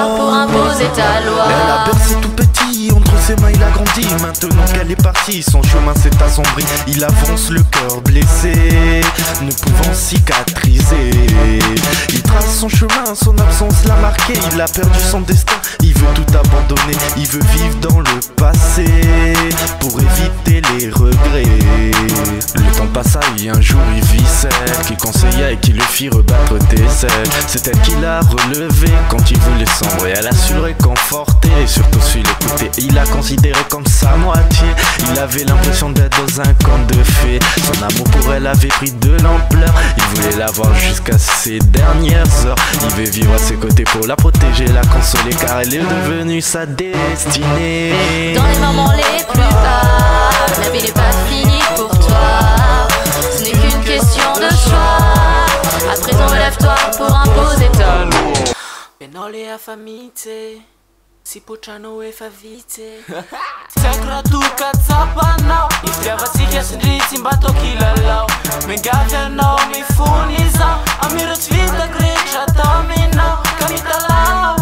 toi pour imposer ta loi. Elle a bercé tout petit, entre ses mains il a grandi. Maintenant qu'elle est partie, son chemin s'est assombri. Il avance le cœur blessé, ne pouvant cicatriser. Il trace son chemin, son absence l'a marqué. Il a perdu son destin, il veut tout abandonner. Il veut vivre dans le passé pour éviter les regrets. Le temps passa et un jour il vit celle qui conseilla et qui le fit rebattre des ailes. C'est elle qui l'a relevé quand il voulait sombrer. Elle a su le réconforter et surtout su l'écouter. Il l'a considéré comme sa moitié. Il avait l'impression d'être dans un conte de fées. Son amour pour elle avait pris de l'ampleur. Il voulait la voir jusqu'à ses dernières heures. Il veut vivre à ses côtés pour la protéger, la consoler, car elle est devenue sa destinée. Dans les moments les plus bas, la vie n'est pas finie pour toi. Ce n'est qu'une question de choix. À présent relève-toi pour imposer ta loi. Penole affamite, si pucciano e fa vite. Sacra tu cazzapana, istriava si che sindrizi mbato kilalau. Mengavia no mi funisa, amiro svita grecia tamina, kamita lao.